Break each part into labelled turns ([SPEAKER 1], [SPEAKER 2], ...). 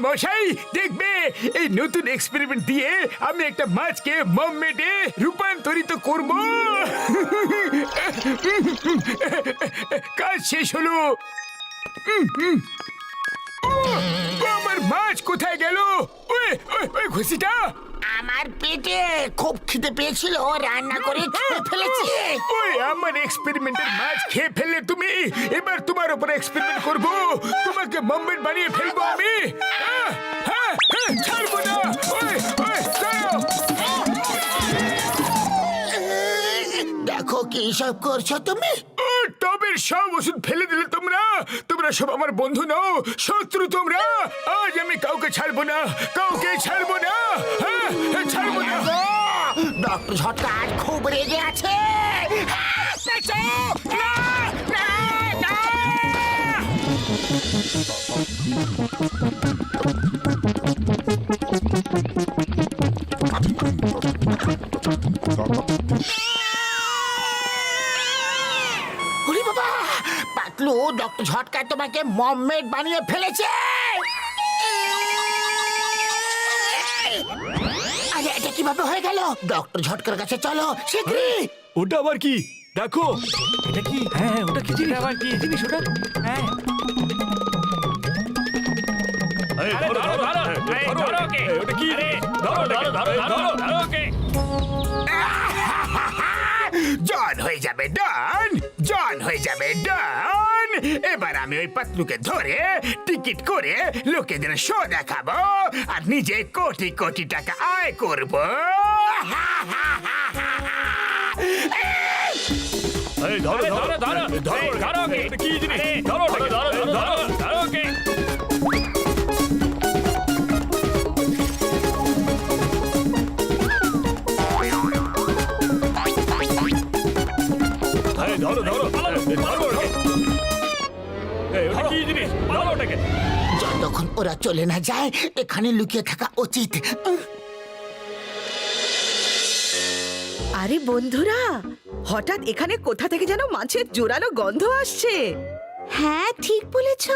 [SPEAKER 1] মশাই দেখবে এই নতুন এক্সপেরিমেন্ট দিয়ে আমি একটা মাছকে মমমেডে রূপান্তরিত করব। কাজ শেষ হলো। আমার মাছ কোথায় গেল? ওই ওই ওই ঘুষিটা
[SPEAKER 2] আমার পেটে খুব খিদে পেয়েছিল, রান্না করে খেয়ে ফেলেছি।
[SPEAKER 1] ওই আমার এক্সপেরিমেন্টের মাছ খেয়ে ফেললে তুমি। এবার তোমার উপর এক্সপেরিমেন্ট করব, তোমাকে মমমেড বানিয়ে ফেলবো আমি। ছাড়বো না। ওই ওই দাঁড়াও।
[SPEAKER 2] দেখো কি সব করছো তুমি।
[SPEAKER 1] টবের সব ওষুধ ফেলে দিলে তোমরা। তোমরা সব আমার বন্ধু নও, শত্রু তোমরা। আজ আমি কাউকে ছাড়বো না, কাউকে ছাড়বো না। ছাড়বো না।
[SPEAKER 2] ডক্টর ঝটকা আজ খুব রেগে আছে। ওরে বাবা, পাতলু, ডক্টর ঝটকা তোমাকে মমমেড বানিয়ে ফেলেছে। আরে এটা কিভাবে হয়ে গেল? ডক্টর ঝটকার কাছে চলো শীঘ্রই।
[SPEAKER 3] ওটা আবার কি? দেখো
[SPEAKER 4] এটা কি? হ্যাঁ, ওটা কি জিনিস? আবার কি জিনিস ওটা? হ্যাঁ,
[SPEAKER 3] ওটা কি? ধরো ওকে।
[SPEAKER 1] জন হয়ে যাবে ডন, জন হয়ে যাবে ডন। এবার আমি ওই পাতলুকে ধরে টিকিট করে লোকেদের শো দেখাবো আর নিজে কোটি কোটি টাকা আয় করব।
[SPEAKER 3] ধরো ওকে। এটা কি জিনিস? ধরো ওকে।
[SPEAKER 2] যতক্ষণ ওরা চলে না যায় এখানে লুকিয়ে থাকা উচিত।
[SPEAKER 5] আরে বন্ধুরা, হঠাৎ এখানে কোথা থেকে যেন মাছের জোরালো গন্ধ আসছে। হ্যাঁ, ঠিক বলেছ,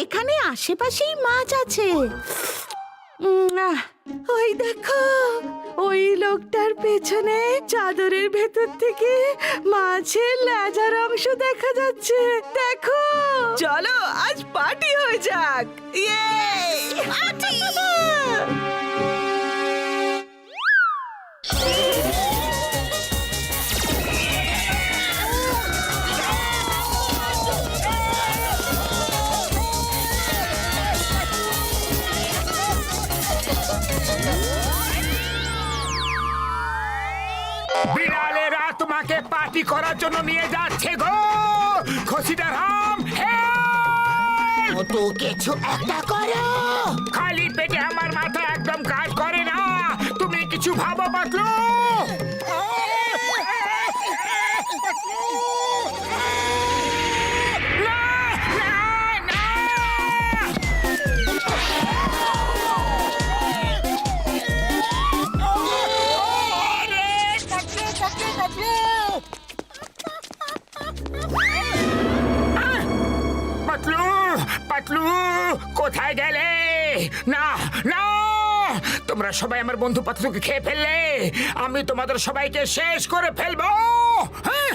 [SPEAKER 5] এখানে আশেপাশেই মাছ আছে। ওই দেখো, ওই লোকটার পেছনে চাদরের ভেতর থেকে মাছের লেজার অংশ দেখা যাচ্ছে। দেখো, চলো আজ পার্টি হয়ে যাক। ইয়ে পার্টি!
[SPEAKER 1] বিড়ালেরা তোমাকে পার্টি করার জন্য নিয়ে যাচ্ছে গো। খসিদারাম,
[SPEAKER 2] তো কিছু একটা করো।
[SPEAKER 1] খালি পেটে আমার মাথা একদম কাজ করে না। তুমি কিছু ভাবো পাতলু। পাতলু, কোথায় গেলে? না না, তোমরা সবাই আমার বন্ধু পাতলুকে খেয়ে ফেললে। আমি তোমাদের সবাইকে শেষ করে ফেলবো। হ্যাঁ,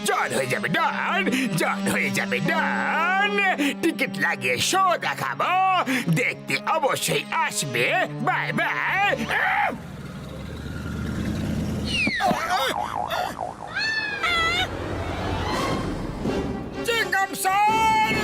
[SPEAKER 1] জন হয়ে যাবে ডন, জন হয়ে যাবে ডন। টিকিট লাগিয়ে শো দেখাবো, দেখতে অবশ্যই আসবে। Bye bye. চিংগাম স্যার,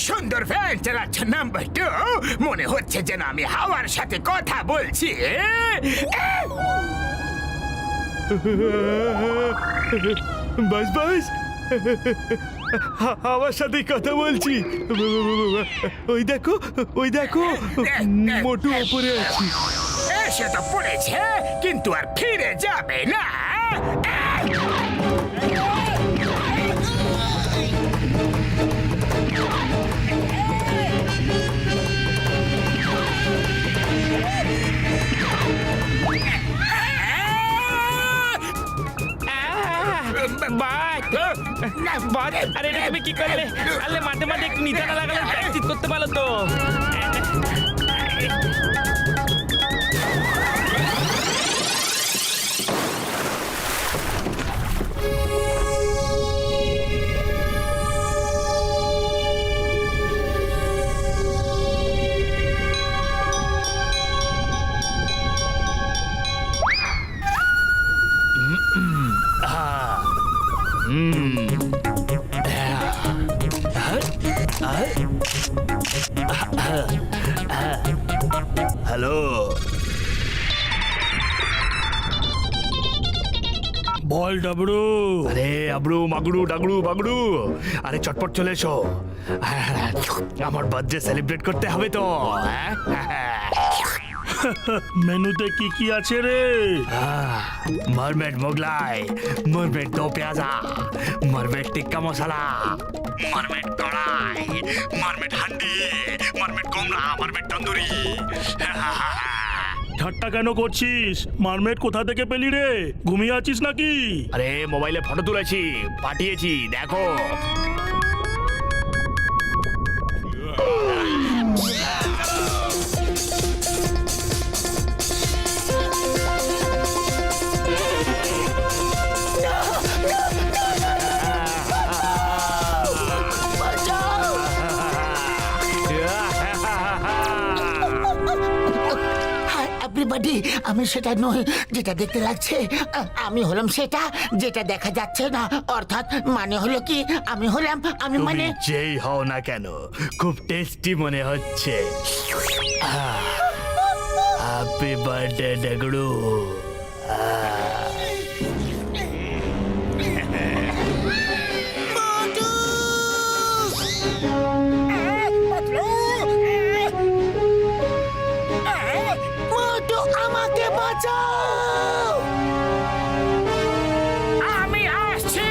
[SPEAKER 1] সুন্দর ফ্যান চালাচ্ছ নাম্বার 2? মনে হচ্ছে যেন আমি হাওয়ার সাথে কথা বলছি।
[SPEAKER 4] বাস বাস আমার সাথে কথা বলছি। ওই দেখো, ওই দেখো, মোটু ওপরে আছি।
[SPEAKER 1] এসে তো পড়েছে, কিন্তু আর ফিরে যাবে না।
[SPEAKER 3] আরে এটা তুমি কি করলে? আরে মাঠে মাঠে একটু নিদানা লাগালে প্র্যাকটিস করতে পারো তো।
[SPEAKER 4] হ্যালো, বল ডাবড়ু। আরে আবড়ু মাগড়ু ডাগড়ু বাগড়ু, আরে চটপট চলে এসো। আমার বার্থডে সেলিব্রেট করতে হবে তো।
[SPEAKER 6] মেনুতে কি কি আছে রে?
[SPEAKER 4] Mermaid Mughlai, mermaid do pyaza, mermaid tikka masala, mermaid kadai, mermaid handi, mermaid কোমরা, মারমেড তন্দুরি।
[SPEAKER 6] ঠাট্টা কেন করছিস? মারমেড কোথা থেকে পেলি রে? ঘুমিয়ে আছিস নাকি?
[SPEAKER 4] আরে মোবাইলে ফটো তুলেছি, পাঠিয়েছি, দেখো।
[SPEAKER 2] এভরিবডি, আমি সেটা নই যেটা দেখতে লাগছে। আমি হলাম সেটা যেটা দেখা যাচ্ছে না। অর্থাৎ মানে হলো কি, আমি হলাম আমি
[SPEAKER 4] তুমি
[SPEAKER 2] মানে
[SPEAKER 4] যেই হও না কেন, খুব টেস্টি মনে হচ্ছে। Happy birthday ডাগড়ু।
[SPEAKER 2] মোটু, আমাকে বাঁচাও।
[SPEAKER 1] আমি আসছি,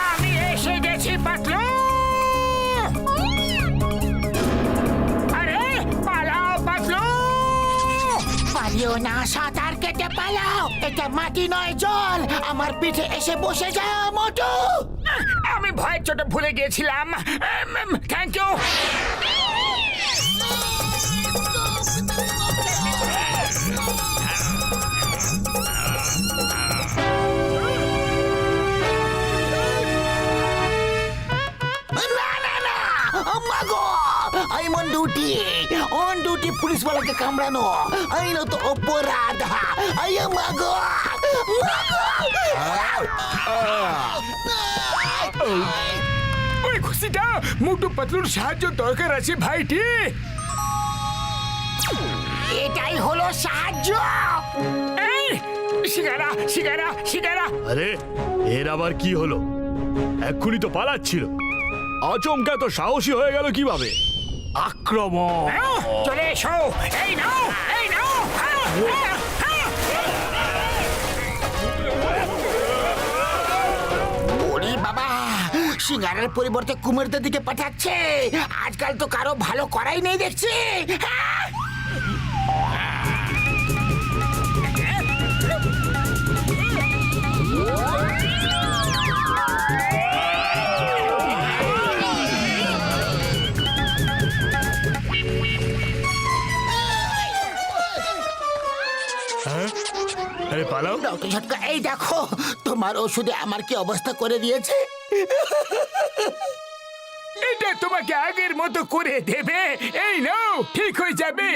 [SPEAKER 1] আমি এসে গেছি পাতলু। আরে পালাও পাতলু।
[SPEAKER 2] পালিও না, সাঁতার কেটে পালাও। এটা মাটি নয়, জল। আমার পিঠে এসে বসে যাও মোটু।
[SPEAKER 1] আমি ভয়ের চোটে ভুলে গিয়েছিলাম। Thank you.
[SPEAKER 2] না না না, মাগো, আমি অন ডিউটি পুলিশওয়ালাকে কামড়ানো আইনত অপরাধ। আয় মাগো,
[SPEAKER 1] ওই খুশিটা মোটু পাতলুর সাহায্য দরকার আছে ভাইটি।
[SPEAKER 2] এটাই হলো সাহায্য।
[SPEAKER 1] এই সিগারা সিগারা সিগারা।
[SPEAKER 4] আরে এর আবার কি হলো? এক্ষুনি তো পালাচ্ছিল, আচমকা তো সাহসী হয়ে গেল কিভাবে? আক্রমণ!
[SPEAKER 1] চলে এসো, এই নাও, এই নাও।
[SPEAKER 2] ওরে বাবা, সিঙ্গারের পরিবর্তে কুমিরদের দিকে পাঠাচ্ছে। আজকাল তো কারো ভালো করাই নেই দেখছি।
[SPEAKER 4] আরে পালাও।
[SPEAKER 2] ডক্টর ঝটকা, এই দেখো তোমার ওষুধে আমার কি অবস্থা করে দিয়েছে।
[SPEAKER 1] এটা তোমাকে আগের মতো করে দেবে। এই নাও, ঠিক হয়ে যাবে।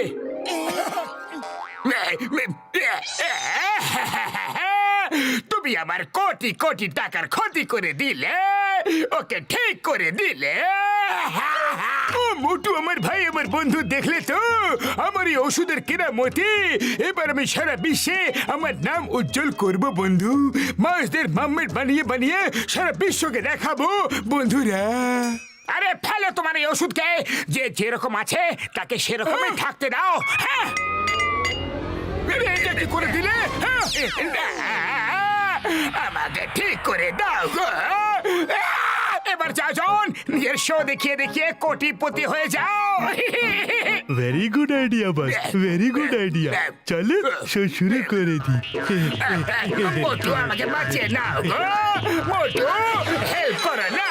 [SPEAKER 1] তুমি আমার কোটি কোটি টাকার ক্ষতি করে দিলে। ওকে ঠিক করে দিলে ও মোটু আমার ভাই আমার বন্ধু দেখলে তো আমার এই ওষুধের কেরামতি এবার আমি সারা বিশ্বে আমার নাম উজ্জ্বল করব বন্ধু মাছদের মাম্মেট বানিয়ে বানিয়ে সারা বিশ্বকে দেখাবো বন্ধুরা আরে ফেলো তোমার এই ওষুধকে যে যেরকম আছে তাকে সেরকমই থাকতে দাও হ্যাঁ আরে, এটা কি করে দিলে হ্যাঁ? আমাকে ঠিক করে দাও গো। এবার যাও জন নিজের শো দেখিয়ে দেখিয়ে কোটিপতি হয়ে যাও
[SPEAKER 4] ভেরি গুড আইডিয়া বস ভেরি গুড আইডিয়া চলো শো শুরু করে দি
[SPEAKER 1] মোটু আমাকে বাঁচিয়ে নাও গো মোটু হেল্প করো না